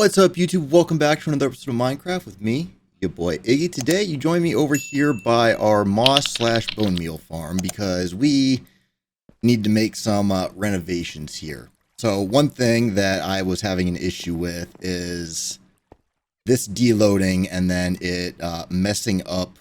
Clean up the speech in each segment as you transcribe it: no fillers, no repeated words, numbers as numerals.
What's up, YouTube? Welcome back to another episode of Minecraft with me, your boy Iggy. Today, you join me over here by our moss slash bone meal farm because we need to make some renovations here. So one thing that I was having an issue with is this deloading and then it messing up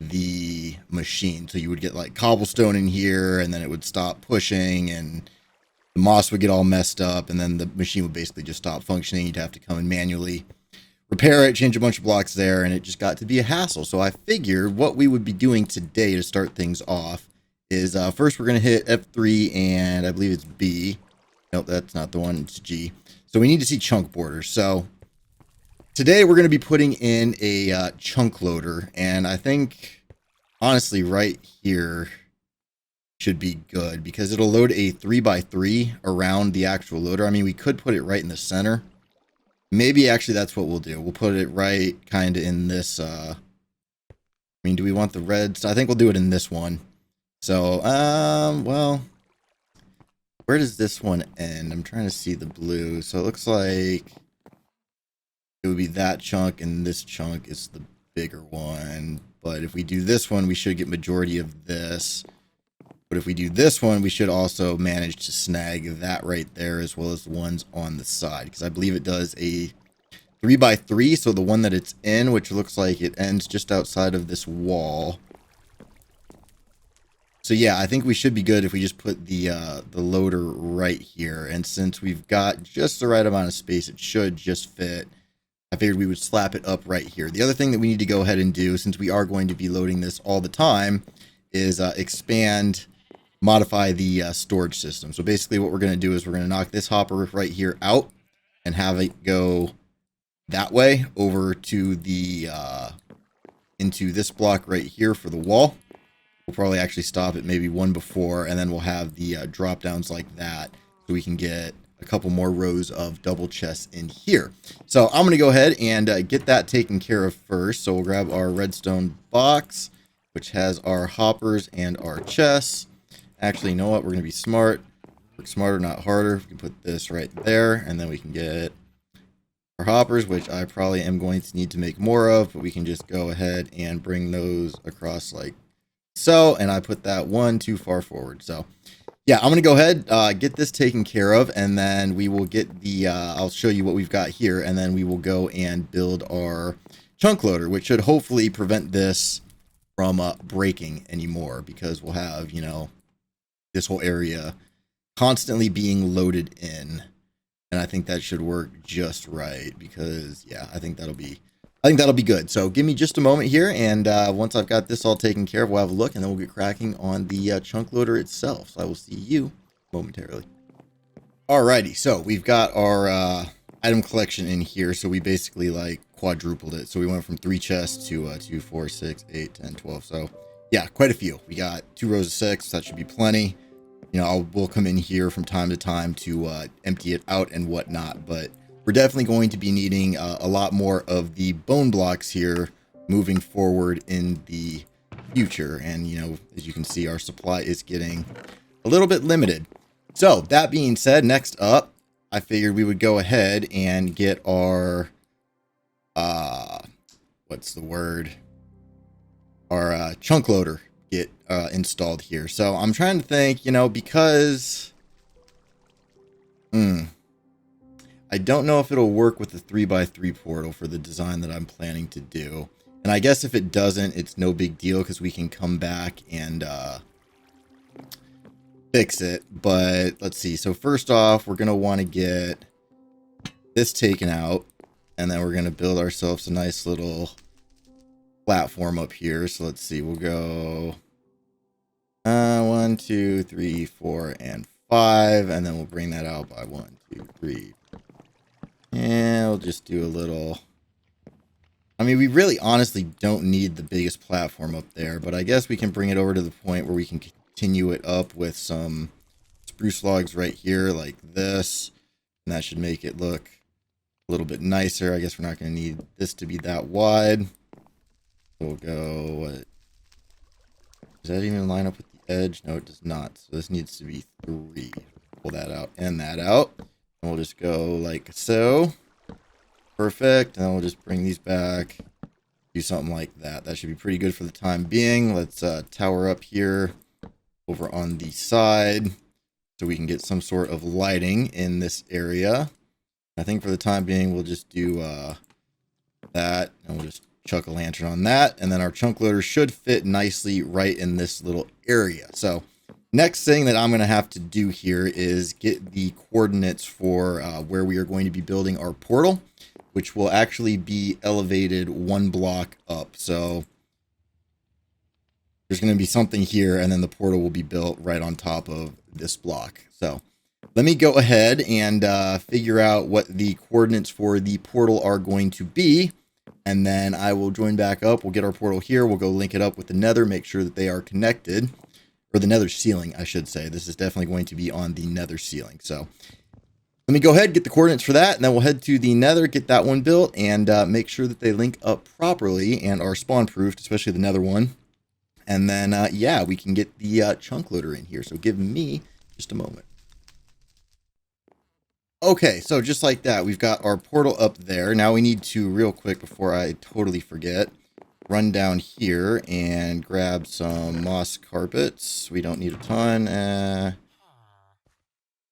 the machine. So you would get like cobblestone in here and then it would stop pushing and the moss would get all messed up, and then the machine would basically just stop functioning. You'd have to come and manually repair it, change a bunch of blocks there, and it just got to be a hassle. So I figured what we would be doing today to start things off is first we're going to hit F3 and I believe it's B. Nope, that's not the one. It's G. So we need to see chunk borders. So today we're going to be putting in a chunk loader, and I think honestly right here should be good because it'll load a 3x3 around the actual loader. I mean, we could put it right in the center. Maybe actually that's what we'll do. We'll put it right kind of in this. I mean, do we want the reds? I think we'll do it in this one. So, well, where does this one end? I'm trying to see the blue. So it looks like it would be that chunk and this chunk is the bigger one. But if we do this one, we should get majority of this. But if we do this one, we should also manage to snag that right there as well as the ones on the side. Because I believe it does a 3x3. So the one that it's in, which looks like it ends just outside of this wall. So yeah, I think we should be good if we just put the loader right here. And since we've got just the right amount of space, it should just fit. I figured we would slap it up right here. The other thing that we need to go ahead and do, since we are going to be loading this all the time, is modify the storage system. So basically what we're going to do is we're going to knock this hopper right here out and have it go that way over to the into this block right here for the wall. We'll probably actually stop it maybe one before, and then we'll have the drop downs like that so we can get a couple more rows of double chests in here. So I'm going to go ahead and get that taken care of first. So we'll grab our redstone box, which has our hoppers and our chests. Actually, you know what? We're going to be smart. Work smarter, not harder. We can put this right there, and then we can get our hoppers, which I probably am going to need to make more of, but we can just go ahead and bring those across like so, and I put that one too far forward. So, yeah, I'm going to go ahead, get this taken care of, and then we will get the, I'll show you what we've got here, and then we will go and build our chunk loader, which should hopefully prevent this from breaking anymore, because we'll have, you know, this whole area constantly being loaded in, and I think that should work just right because yeah, I think that'll be good. So give me just a moment here, and once I've got this all taken care of, we'll have a look, and then we'll get cracking on the chunk loader itself. So I will see you momentarily. Alrighty, so we've got our item collection in here. So we basically like quadrupled it. So we went from 3 chests to 2, 4, 6, 8, 10, 12. So yeah, quite a few. We got 2 rows of 6. That should be plenty. You know, we'll come in here from time to time to empty it out and whatnot, but we're definitely going to be needing a lot more of the bone blocks here moving forward in the future. And, you know, as you can see, our supply is getting a little bit limited. So that being said, next up, I figured we would go ahead and get our, what's the word? Our chunk loader get installed here. So I'm trying to think, you know, because I don't know if it'll work with the 3x3 portal for the design that I'm planning to do. And I guess if it doesn't, it's no big deal because we can come back and fix it. But let's see. So first off, we're going to want to get this taken out, and then we're going to build ourselves a nice little platform up here. So let's see, we'll go 1, 2, 3, 4, and 5, and then we'll bring that out by 1, 2, 3, and we'll just do a little. I mean, we really honestly don't need the biggest platform up there, but I guess we can bring it over to the point where we can continue it up with some spruce logs right here like this, and that should make it look a little bit nicer. I guess we're not going to need this to be that wide. We'll go, what? Does that even line up with the edge? No, it does not. So this needs to be 3. Pull that out and that out. And we'll just go like so. Perfect. And then we'll just bring these back. Do something like that. That should be pretty good for the time being. Let's tower up here over on the side so we can get some sort of lighting in this area. I think for the time being, we'll just do that, and we'll just chuck a lantern on that, and then our chunk loader should fit nicely right in this little area. So next thing that I'm going to have to do here is get the coordinates for where we are going to be building our portal, which will actually be elevated 1 block up. So there's going to be something here, and then the portal will be built right on top of this block. So let me go ahead and figure out what the coordinates for the portal are going to be, and then I will join back up. We'll get our portal here. We'll go link it up with the nether, make sure that they are connected, or the nether ceiling, I should say. This is definitely going to be on the nether ceiling. So let me go ahead, get the coordinates for that, and then we'll head to the nether, get that one built, and make sure that they link up properly and are spawn-proofed, especially the nether one. And then, yeah, we can get the chunk loader in here. So give me just a moment. Okay, so just like that, we've got our portal up there. Now we need to, real quick, before I totally forget, run down here and grab some moss carpets. We don't need a ton.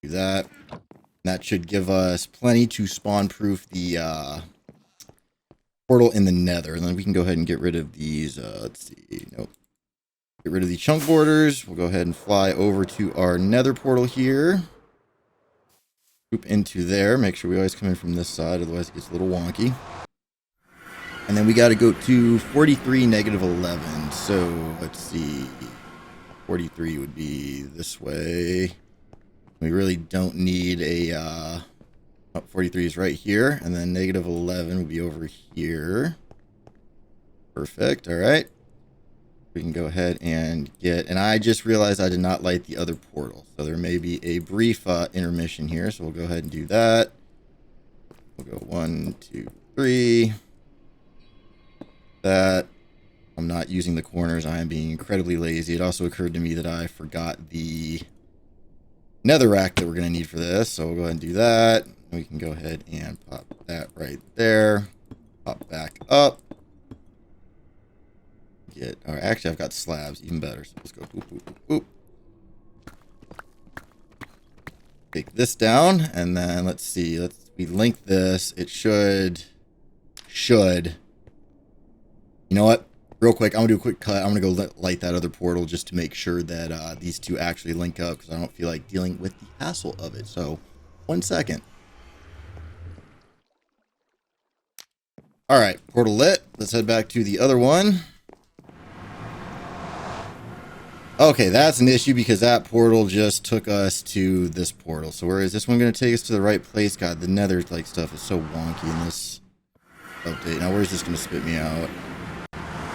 Do that. That should give us plenty to spawn-proof the portal in the nether. And then we can go ahead and get rid of these. Let's see. Nope. Get rid of the chunk borders. We'll go ahead and fly over to our nether portal here. Swoop into there. Make sure we always come in from this side, otherwise it gets a little wonky. And then we got to go to 43, -11. So let's see. 43 would be this way. We really don't need a... 43 is right here. And then -11 would be over here. Perfect. All right. We can go ahead and get... And I just realized I did not light the other portal. So there may be a brief intermission here. So we'll go ahead and do that. We'll go 1, 2, 3. That. I'm not using the corners. I am being incredibly lazy. It also occurred to me that I forgot the netherrack that we're going to need for this. So we'll go ahead and do that. We can go ahead and pop that right there. Pop back up. Or actually, I've got slabs, even better. So let's go boop, boop, boop, boop. Take this down, and then let's see. We link this. It should. You know what? Real quick, I'm gonna do a quick cut. I'm gonna go light that other portal just to make sure that these two actually link up, because I don't feel like dealing with the hassle of it. So, 1 second. All right, portal lit. Let's head back to the other one. Okay, that's an issue because that portal just took us to this portal. So where is this one going to take us to the right place? God, the nether like stuff is so wonky in this update. Now where's this going to spit me out?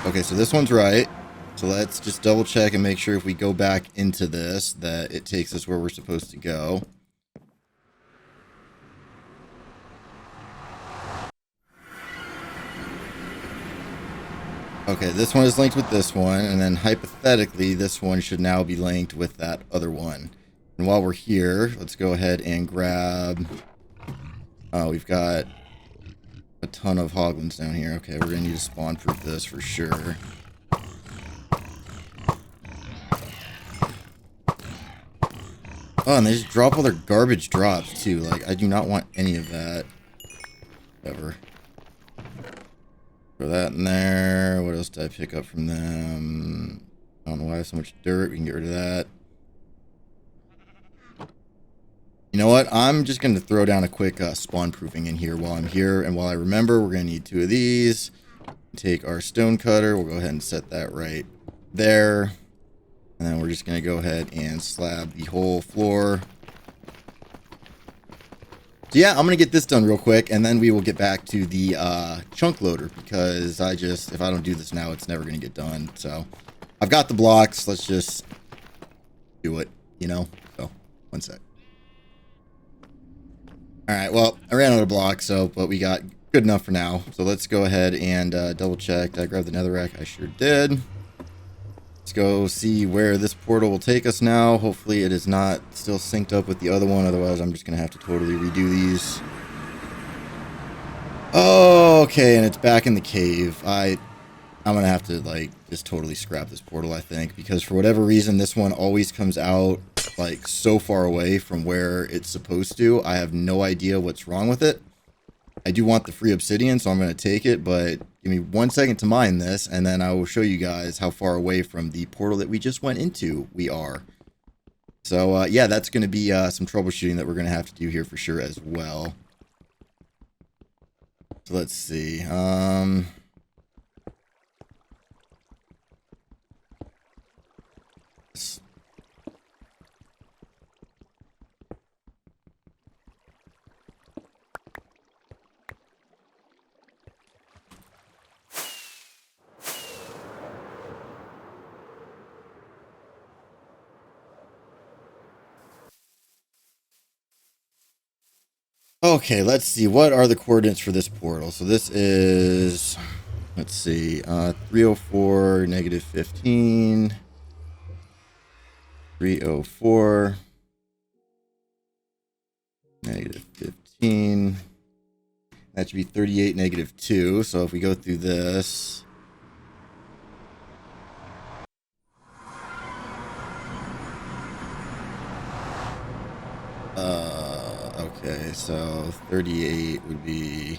Okay, so this one's right. So let's just double check and make sure if we go back into this that it takes us where we're supposed to go. Okay, this one is linked with this one, and then hypothetically, this one should now be linked with that other one. And while we're here, let's go ahead and grab... Oh, we've got a ton of hoglins down here. Okay, we're going to need to spawn-proof this for sure. Oh, and they just drop all their garbage drops, too. Like, I do not want any of that. Ever. Throw that in there. What else did I pick up from them? I don't know why I have so much dirt. We can get rid of that. You know what? I'm just going to throw down a quick spawn proofing in here while I'm here. And while I remember, we're going to need 2 of these. Take our stone cutter. We'll go ahead and set that right there. And then we're just going to go ahead and slab the whole floor. So yeah, I'm going to get this done real quick, and then we will get back to the chunk loader, because if I don't do this now, it's never going to get done. So I've got the blocks. Let's just do it, you know? So, 1 sec. All right, well, I ran out of blocks, but we got good enough for now. So let's go ahead and double check. Did I grab the netherrack? I sure did. Let's go see where this portal will take us now. Hopefully it is not still synced up with the other one. Otherwise, I'm just going to have to totally redo these. Oh, okay, and it's back in the cave. I'm gonna have to like just totally scrap this portal, I think, because for whatever reason this one always comes out like so far away from where it's supposed to. I have no idea what's wrong with it. I do want the free obsidian, so I'm gonna take it, but give me 1 second to mine this, and then I will show you guys how far away from the portal that we just went into we are. So yeah, that's gonna be some troubleshooting that we're gonna have to do here for sure as well. So let's see. Okay, let's see. What are the coordinates for this portal? So this is, let's see, 304, negative 15, 304, negative 15. That should be 38, negative 2. So if we go through this, okay, so 38 would be,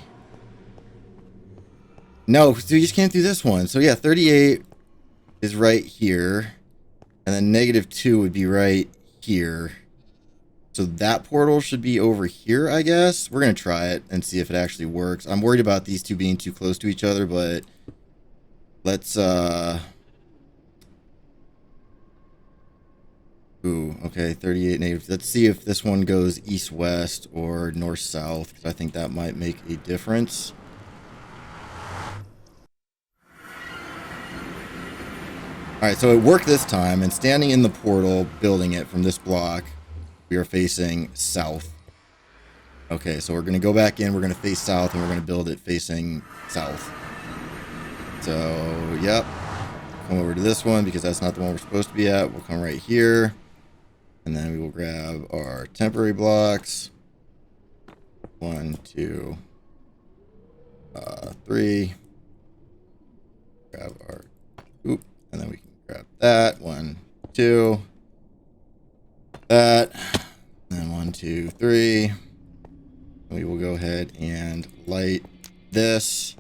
no, so we just came through this one. So yeah, 38 is right here, and then negative 2 would be right here. So that portal should be over here, I guess. We're going to try it and see if it actually works. I'm worried about these two being too close to each other, but let's, ooh, okay, 38 negative. Let's see if this one goes east-west or north-south, because I think that might make a difference. Alright, so it worked this time, and standing in the portal, building it from this block, we are facing south. Okay, so we're going to go back in, we're going to face south, and we're going to build it facing south. So, yep. Come over to this one, because that's not the one we're supposed to be at. We'll come right here. And then we will grab our temporary blocks. 1, 2, 3. Grab our, oop, and then we can grab that. 1, 2. That. And 1, 2, 3. We will go ahead and light this.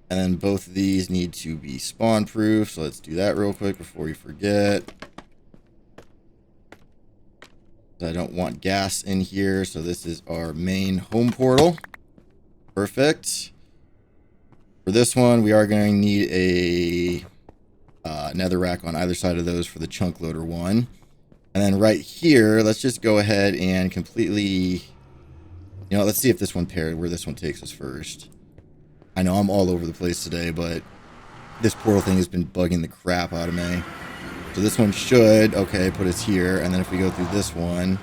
And then both of these need to be spawn proof. So let's do that real quick before we forget. I don't want gas in here. So this is our main home portal. Perfect. For this one, we are going to need a nether rack on either side of those for the chunk loader one. And then right here, let's just go ahead and completely, you know, let's see if this one paired, where this one takes us first. I know I'm all over the place today, but this portal thing has been bugging the crap out of me. So this one should, okay, put us here. And then if we go through this one,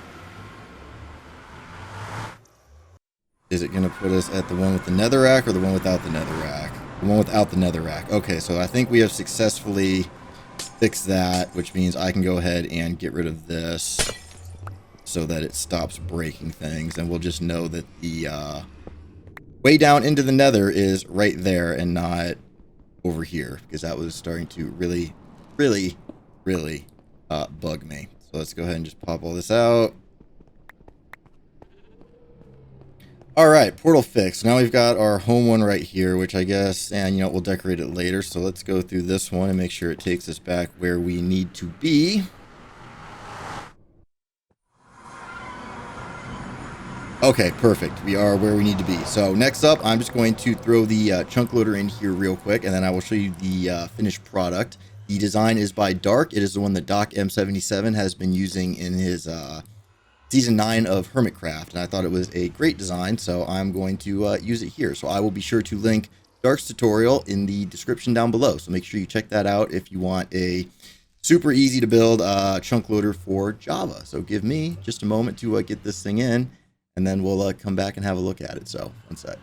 is it going to put us at the one with the nether rack or the one without the nether rack? The one without the nether rack. Okay, so I think we have successfully fixed that, which means I can go ahead and get rid of this so that it stops breaking things. And we'll just know that the way down into the nether is right there and not over here, because that was starting to really bug me. So let's go ahead and just pop all this out. All right, portal fixed. Now we've got our home one right here, which I guess, and you know, we'll decorate it later. So let's go through this one and make sure it takes us back where we need to be. Okay, perfect. We are where we need to be. So next up, I'm just going to throw the chunk loader in here real quick, and then I will show you the finished product. The design is by Dark. It is the one that Doc M77 has been using in his Season 9 of Hermitcraft, and I thought it was a great design, so I'm going to use it here. So I will be sure to link Dark's tutorial in the description down below, so make sure you check that out if you want a super easy to build chunk loader for Java. So give me just a moment to get this thing in, and then we'll come back and have a look at it. So, one sec.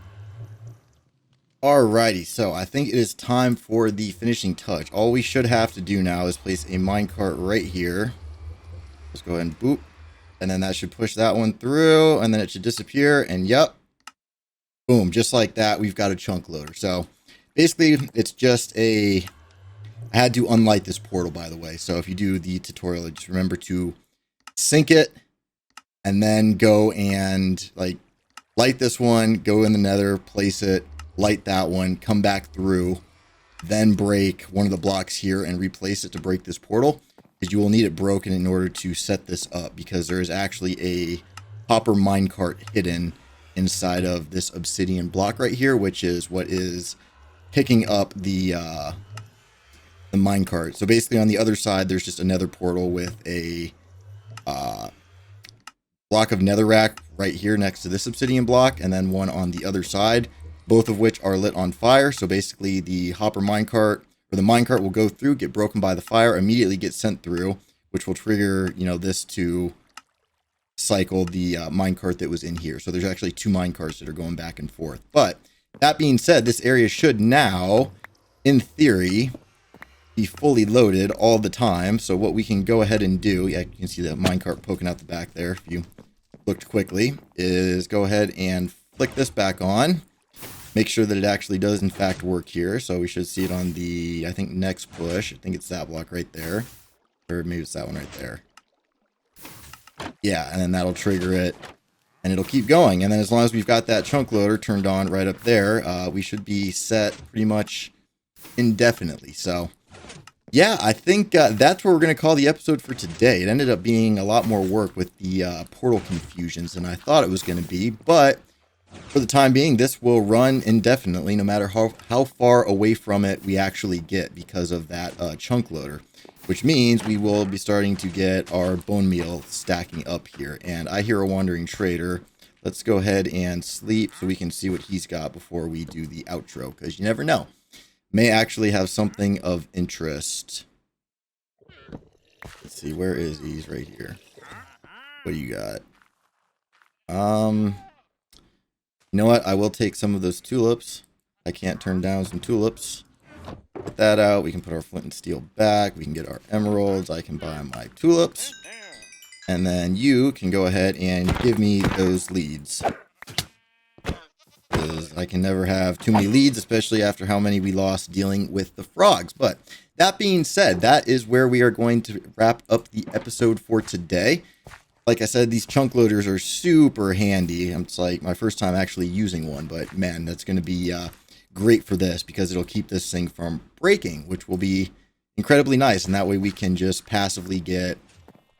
Alrighty, so I think it is time for the finishing touch. All we should have to do now is place a minecart right here. Let's go ahead and boop. And then that should push that one through, and then it should disappear. And yep, Boom, just like that, we've got a chunk loader. So basically, it's just I had to unlight this portal, by the way. So if you do the tutorial, just remember to sync it and then go and like light this one, go in the nether, place it, light that one, come back through, then break one of the blocks here and replace it to break this portal, because you will need it broken in order to set this up, because there is actually a copper minecart hidden inside of this obsidian block right here, which is what is picking up the minecart. So basically on the other side, there's just another portal with a block of netherrack right here next to this obsidian block, and then one on the other side, both of which are lit on fire. So basically the hopper minecart, or the minecart, will go through, get broken by the fire, immediately get sent through, which will trigger, you know, this to cycle the minecart that was in here. So there's actually two minecarts that are going back and forth. But that being said, this area should now, in theory, be fully loaded all the time. So what we can go ahead and do, yeah, you can see the minecart poking out the back there if you looked quickly, is go ahead and flick this back on. Make sure that it actually does in fact work here. So we should see it on the, I think, next push. I think it's that block right there. Or maybe it's that one right there. Yeah, and then that'll trigger it, and it'll keep going. And then as long as we've got that chunk loader turned on right up there, we should be set pretty much indefinitely. So yeah, I think that's what we're going to call the episode for today. It ended up being a lot more work with the portal confusions than I thought it was going to be, but for the time being, this will run indefinitely, no matter how far away from it we actually get because of that chunk loader, which means we will be starting to get our bone meal stacking up here. And I hear a wandering trader. Let's go ahead and sleep so we can see what he's got before we do the outro, because you never know. May actually have something of interest. Let's see, where is he? He's right here. What do you got? You know what? I will take some of those tulips. I can't turn down some tulips. Put that out. We can put our flint and steel back. We can get our emeralds. I can buy my tulips. And then you can go ahead and give me those leads. Because I can never have too many leads, especially after how many we lost dealing with the frogs. But that being said, that is where we are going to wrap up the episode for today. Like I said, these chunk loaders are super handy. It's like my first time actually using one, but man, that's going to be great for this, because it'll keep this thing from breaking, which will be incredibly nice. And that way we can just passively get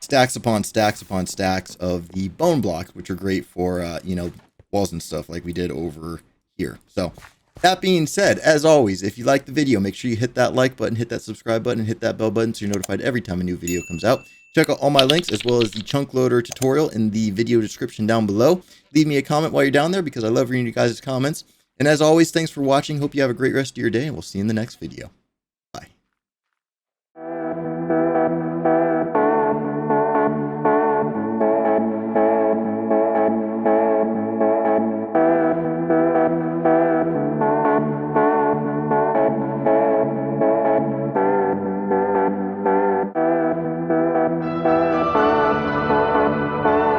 stacks upon stacks upon stacks of the bone blocks, which are great for, you know, walls and stuff like we did over here. So that being said, as always, if you like the video, make sure you hit that like button, hit that subscribe button, and hit that bell button so you're notified every time a new video comes out. Check out all my links, as well as the chunk loader tutorial, in the video description down below. Leave me a comment while you're down there, because I love reading you guys' comments. And as always, thanks for watching. Hope you have a great rest of your day, and we'll see you in the next video.